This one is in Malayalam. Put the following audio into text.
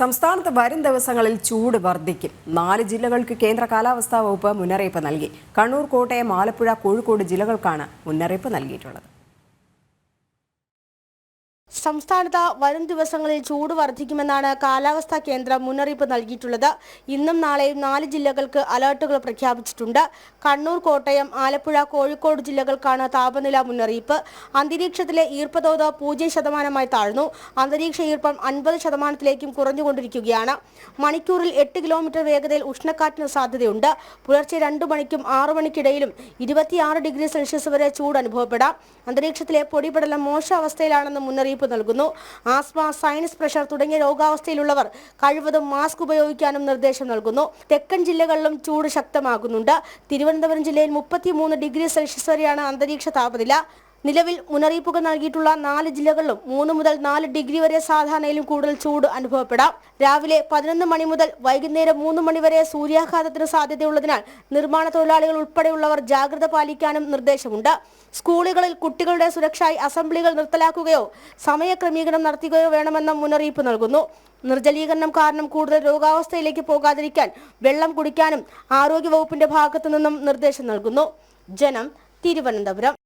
സംസ്ഥാനത്ത് വരും ദിവസങ്ങളിൽ ചൂട് വർദ്ധിക്കും. 4 ജില്ലകൾക്ക് കേന്ദ്ര കാലാവസ്ഥാ വകുപ്പ് മുന്നറിയിപ്പ് നൽകി. കണ്ണൂർ, കോട്ടയം, ആലപ്പുഴ, കോഴിക്കോട് ജില്ലകൾക്കാണ് മുന്നറിയിപ്പ് നൽകിയിട്ടുള്ളത്. സംസ്ഥാനത്ത് വരും ദിവസങ്ങളിൽ ചൂട് വർദ്ധിക്കുമെന്നാണ് കാലാവസ്ഥാ കേന്ദ്രം മുന്നറിയിപ്പ് നൽകിയിട്ടുള്ളത്. ഇന്നും നാളെയും 4 ജില്ലകൾക്ക് അലർട്ടുകൾ പ്രഖ്യാപിച്ചിട്ടുണ്ട്. കണ്ണൂർ, കോട്ടയം, ആലപ്പുഴ, കോഴിക്കോട് ജില്ലകൾക്കാണ് താപനില മുന്നറിയിപ്പ്. അന്തരീക്ഷത്തിലെ ഈർപ്പതോത് 0% താഴ്ന്നു. അന്തരീക്ഷ ഈർപ്പം 50%ലേക്കും കുറഞ്ഞുകൊണ്ടിരിക്കുകയാണ്. മണിക്കൂറിൽ 8 കിലോമീറ്റർ വേഗതയിൽ ഉഷ്ണക്കാറ്റിന് സാധ്യതയുണ്ട്. പുലർച്ചെ 2 മണിക്കും 6 മണിക്കിടയിലും 26 ഡിഗ്രി സെൽഷ്യസ് വരെ ചൂട് അനുഭവപ്പെടാം. അന്തരീക്ഷത്തിലെ പൊടിപടലം മോശം അവസ്ഥയിലാണെന്ന് മുന്നറിയിപ്പ് നൽകുന്നു. ആസ്മ, സൈനസ്, പ്രഷർ തുടങ്ങിയ രോഗാവസ്ഥയിലുള്ളവർ കഴിവതും മാസ്ക് ഉപയോഗിക്കാനും നിർദ്ദേശം നൽകുന്നു. തെക്കൻ ജില്ലകളിലും ചൂട് ശക്തമാകുന്നുണ്ട്. തിരുവനന്തപുരം ജില്ലയിൽ 33 ഡിഗ്രി സെൽഷ്യസ് വരെയാണ് അന്തരീക്ഷ താപനില. നിലവിൽ മുന്നറിയിപ്പുകൾ നൽകിയിട്ടുള്ള 4 ജില്ലകളിലും 3 മുതൽ 4 ഡിഗ്രി വരെ സാധാരണയിലും കൂടുതൽ ചൂട് അനുഭവപ്പെടാം. രാവിലെ 11 മണി മുതൽ വൈകുന്നേരം 3 മണി വരെ സൂര്യാഘാതത്തിന് സാധ്യതയുള്ളതിനാൽ നിർമ്മാണ തൊഴിലാളികൾ ഉൾപ്പെടെയുള്ളവർ ജാഗ്രത പാലിക്കാനും നിർദ്ദേശമുണ്ട്. സ്കൂളുകളിൽ കുട്ടികളുടെ സുരക്ഷായി അസംബ്ലികൾ നിർത്തലാക്കുകയോ സമയക്രമീകരണം നടത്തുകയോ വേണമെന്നും മുന്നറിയിപ്പ് നൽകുന്നു. നിർജ്ജലീകരണം കാരണം കൂടുതൽ രോഗാവസ്ഥയിലേക്ക് പോകാതിരിക്കാൻ വെള്ളം കുടിക്കാനും ആരോഗ്യവകുപ്പിന്റെ ഭാഗത്തു നിന്നും നിർദ്ദേശം നൽകുന്നു. ജനം, തിരുവനന്തപുരം.